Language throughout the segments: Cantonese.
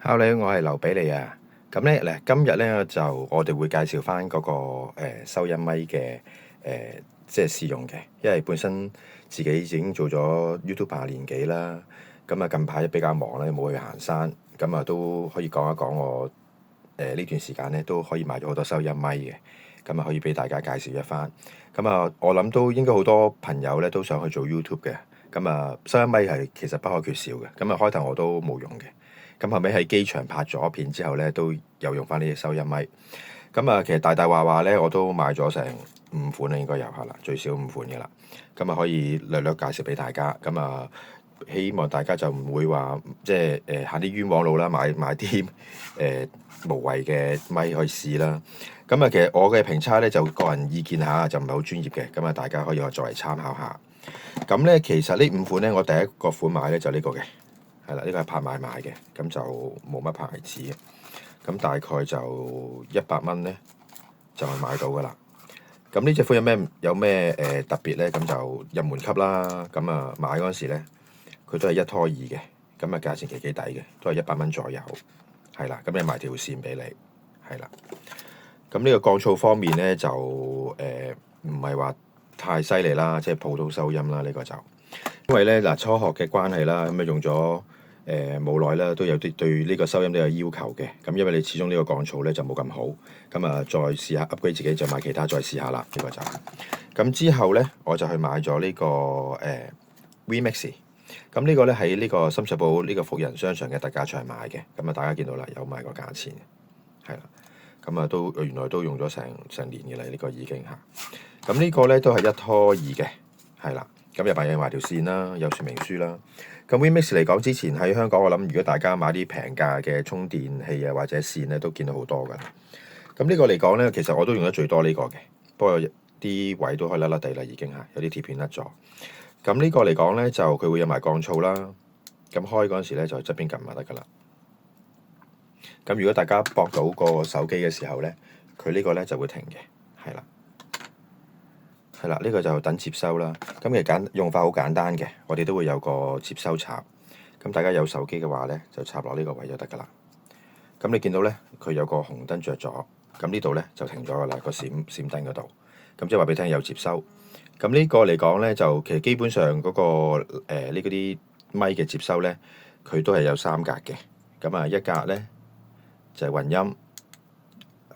Hello，你好，我係劉比利啊。咁咧嗱，今日咧就我哋會介紹翻嗰個收音咪嘅即係試用嘅，因為本身自己已經做咗 YouTuber 年幾啦。咁啊近排比較忙咧，冇去行山，咁啊都可以講一講我呢段時間咧都可以買咗好多收音咪嘅，咁啊可以俾大家介紹一番。咁啊我諗都應該好多朋友咧都想去做 YouTube 嘅，咁啊收音咪係其實不可缺少嘅。咁啊開頭我都冇用嘅。咁後尾喺機場拍咗片之後咧，都有用翻呢隻收音咪。咁啊，其實大大話話咧，我都買咗成5款啦，應該有下啦，最少5款嘅啦。咁啊，可以略略介紹俾大家。咁啊，希望大家就唔會話即係行啲冤枉路啦，買啲無謂嘅咪去試啦。咁啊，其實我嘅評測咧就個人意見下，就唔係好專業嘅。咁啊，大家可以作為參考下。咁咧，其實呢5款咧，我第一個款買咧就呢個嘅。係啦，呢個係拍賣買嘅，咁就冇乜牌子嘅，咁大概就100蚊咧就係買到噶啦。咁呢隻款有咩特別咧？咁就入門級啦。咁啊買嗰陣時咧，佢都係1拖2嘅，咁啊價錢幾抵嘅，都係100蚊左右。係啦，咁你買條線俾你，係啦。咁呢個降噪方面咧就唔係話太犀利啦，即係普通收音啦。呢個就因為咧嗱初學嘅關係啦，咁啊用咗。冇耐啦，都有啲對呢個收音都有要求嘅。咁因為你始終呢個降噪咧就冇咁好，咁啊再試下 upgrade 自己，就買其他再試下啦。呢個就咁之後咧，我就去買咗呢個Vmix。咁呢個咧喺呢個深水埗呢個福仁商場嘅特價場買嘅。咁啊大家見到啦，有賣個價錢，係啦。咁啊都原來都用咗成年嘅啦，呢個已經嚇。咁呢個咧都係1拖2嘅，係啦。咁入邊有埋條線啦，有說明書啦。咁 Vmix 嚟講，之前喺香港，我諗如果大家買啲平價嘅充電器啊或者線咧，都見到好多㗎。咁呢個嚟講咧，其實我都用得最多呢個嘅，不過啲位都可以甩甩地啦，已經係有啲貼片甩咗。咁呢個嚟講咧，就佢會有埋降噪啦。咁開嗰陣時咧，就側邊撳就得㗎啦。咁如果大家駁到個手機嘅時候咧，佢呢個咧就會停嘅，係啦。係啦，呢個就等接收啦。咁其實用法好簡單嘅，我哋都會有個接收插。咁大家有手機嘅話咧，就插落呢個位就得㗎啦。咁你見到咧，佢有個紅燈着咗，咁呢度咧就停咗㗎啦，個閃燈嗰度。咁即係話俾你聽有接收。咁呢個嚟講咧，就其實基本上嗰個呢啲咪嘅接收咧，佢都係有3格嘅。咁啊，一格咧就係混音，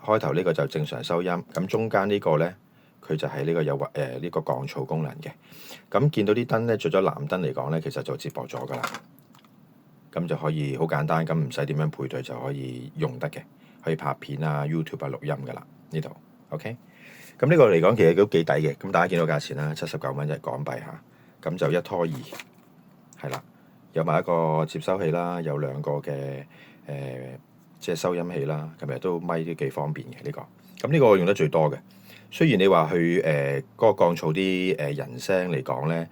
開頭呢個就正常收音。咁中間呢個咧。佢就係呢個有呢個降噪功能嘅。咁見到啲燈咧着咗藍燈嚟講咧，其實就接駁咗㗎啦。咁就可以好簡單，咁唔使點樣配對就可以用得嘅，可以拍片啊、YouTube 啊錄音㗎啦。呢度 OK。咁呢個嚟講其實都幾抵嘅。咁大家見到價錢啦，79蚊就係港幣嚇。咁就1拖2，係啦，有埋一個接收器啦，有2個嘅即係收音器啦。咁日都咪都幾方便嘅呢個。咁呢個我用得最多嘅。雖然你話去嗰個降噪啲人聲嚟講咧，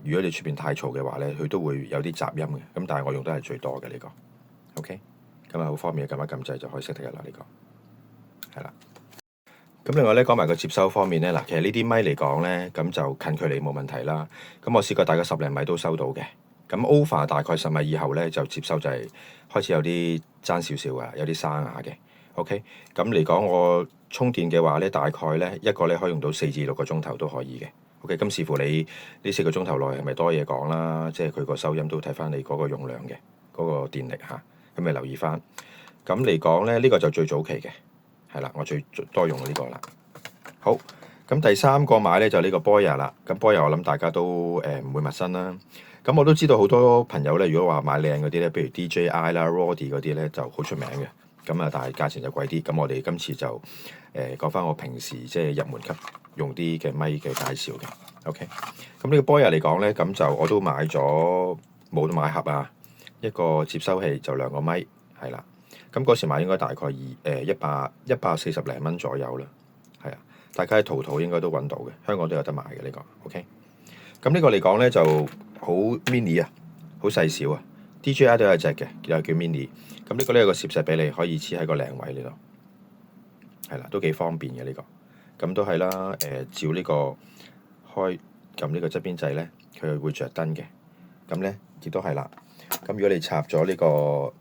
如果你出邊太嘈嘅話咧，佢都會有啲雜音嘅。咁但係我用得係最多嘅呢個，OK。咁啊好方便，撳一撳掣就可以識得㗎啦。呢個係啦。咁另外咧講埋個接收方面咧，嗱，其實呢啲咪嚟講咧，咁就近距離冇問題啦。咁我試過大概10零米都收到嘅。咁 over 大概10米以後咧，就接收就係開始有啲爭少少啊，有啲沙啞嘅。OK。咁嚟講我充電嘅話咧，大概咧一個咧可以用到4至6個鐘頭都可以嘅。OK。咁視乎你呢4個鐘頭內係咪多嘢講啦，即係佢個收音都睇翻你嗰個用量嘅嗰個電力嚇，咁你留意翻。咁嚟講咧，呢個就最早期嘅。係啦，我最多用呢個啦。好，咁第3個買咧就呢個 Boya 啦。咁 Boya 我諗大家都唔會陌生啦。咁我都知道好多朋友咧，如果話買靚嗰啲咧，譬如 DJI 啦、Rode 嗰啲咧就好出名嘅。咁啊，但係價錢就貴啲。咁我哋今次就講翻我平時即係入門級用啲嘅咪嘅介紹嘅。OK。咁呢個 Boya 嚟講咧，咁就我都買咗冇買盒啊，一個接收器就2個咪，係啦。咁嗰時買應該大概140零蚊左右啦，係啊，大家喺淘寶應該都揾到嘅，香港都有得賣嘅呢個 OK。咁呢個嚟講咧就好 mini 啊，好細小啊。DJI 都有一隻嘅，又叫 mini。咁呢個咧有個攝石俾你，可以黐喺個領位呢度，係啦，都幾方便嘅呢個。咁都係啦，照呢個開撳呢個側邊掣咧，佢會着燈嘅。咁咧亦都係啦。咁如果你插咗呢個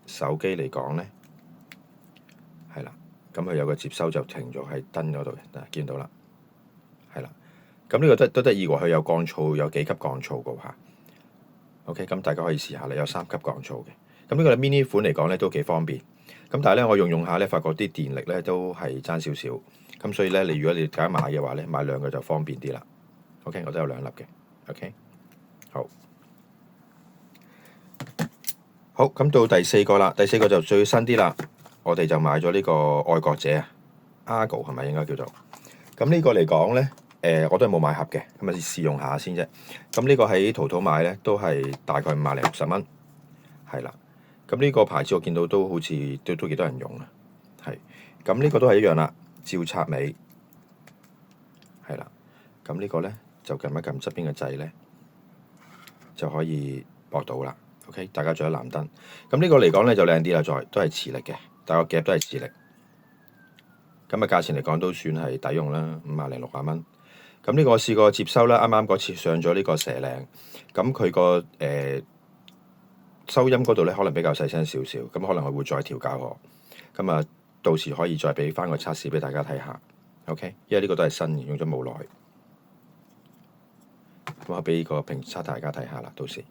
手機嚟講咧，係啦，咁佢有個接收就停咗喺燈嗰度嘅，嗱見到啦，係啦。咁呢個都得意喎，佢有降噪，有幾級降噪嘅嚇。OK，咁大家可以試下啦，有3級降噪嘅。咁呢個 mini 款嚟講咧都幾方便。咁但係咧我用下咧，發覺啲電力咧都係爭少少。咁所以咧，如果你大家買嘅話咧，買2個就方便啲啦。OK，我都有2粒嘅。OK，好。好，咁到第4個啦，第4個就最新啲啦。我哋就買咗呢個愛國者啊，Argo 係咪應該叫做？咁呢個嚟講咧，我都係冇買盒嘅，咁啊試用下先啫。咁呢個喺淘寶買咧，都係大概50零60蚊，係啦。咁呢個牌子我見到都好似都幾多人用啊，係。咁呢個都係一樣啦，照插尾，係啦。咁呢個咧就撳一撳側邊嘅掣咧，就可以駁到啦。OK， 大家仲有藍燈。咁呢個嚟講咧就靚啲啦，再都係磁力嘅，但個夾都係磁力。咁啊價錢嚟講都算係抵用啦，50零60蚊。咁呢個我試過接收啦，啱啱嗰次上咗呢個蛇嶺，咁佢個收音嗰度咧可能比較細聲少少，咁可能我會再調校我。咁啊到時可以再俾翻個測試俾大家睇下。OK， 因為呢個都係新嘅，用咗冇耐。咁我俾個評測大家睇下啦，到時。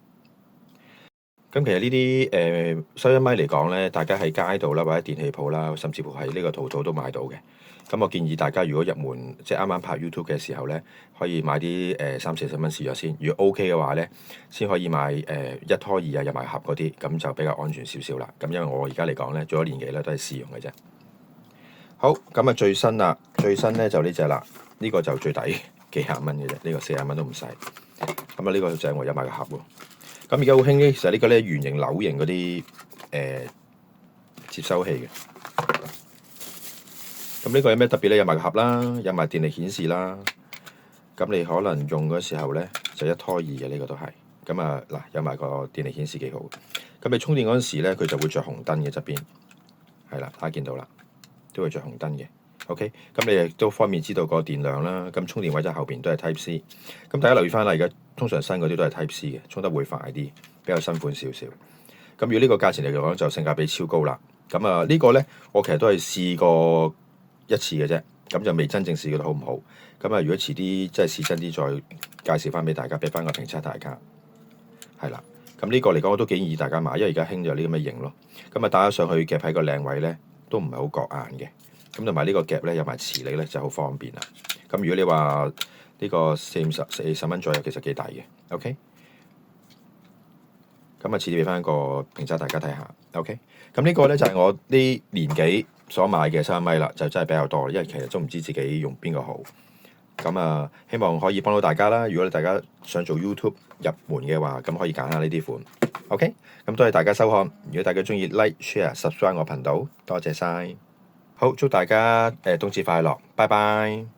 咁其實呢啲收音咪嚟講咧，大家喺街度啦，或者電器鋪啦，甚至乎喺呢個淘寶都買到嘅。咁我建議大家如果入門即係啱啱拍 YouTube 嘅時候咧，可以買啲30-40蚊試咗先。如果 OK 嘅話咧，先可以買1拖2啊，入埋盒嗰啲，咁就比較安全少少啦。咁因為我而家嚟講咧，做咗年幾咧都係試用嘅啫。好，咁啊最新啦，最新咧就呢隻啦，呢個就最抵，幾廿蚊嘅啫，呢個40蚊都唔使。咁啊呢個就係我有買個盒喎。咁而家好興咧，其實呢個咧圓形、扭形嗰啲接收器嘅。咁呢個有咩特別咧？有埋個盒啦，有埋電力顯示啦。咁你可能用嗰時候咧就1拖2嘅，呢個都係。咁啊嗱，有埋個電力顯示幾好。咁你充電嗰陣時咧，佢就會着紅燈嘅側邊。係啦，大家見到啦，都會着紅燈嘅。OK，咁你亦都方便知道個電量啦。咁充電位就後邊都係 Type C。咁大家留意翻啦，而家通常新嗰啲都係 Type C 嘅，充得會快啲，比較新款少少。咁如果呢個價錢嚟講就性價比超高啦。咁啊呢個咧，我其實都係試過1次嘅啫，咁就未真正試過好唔好。咁啊，如果遲啲即係試真啲，再介紹翻俾大家，俾翻個評測大家。係啦，咁呢個嚟講我都建議大家買，因為而家興咗呢咁嘅型咯。咁啊，打咗上去夾喺個靚位咧，都唔係好覺眼嘅。咁同埋呢個夾咧有埋磁力咧就好方便啦。咁如果你話呢個40蚊左右，其實幾抵嘅。OK， 咁啊，遲啲俾翻個評測大家睇下。OK， 咁呢個咧就係我呢年幾所買嘅收音咪啦，就真係比較多，因為其實都唔知自己用邊個好。咁啊，希望可以幫到大家啦。如果大家想做 YouTube 入門嘅話，咁可以揀下呢啲款。OK， 咁多謝大家收看。如果大家中意 Like、Share、Subscribe 我頻道，多謝晒。好，祝大家冬至快樂，拜拜。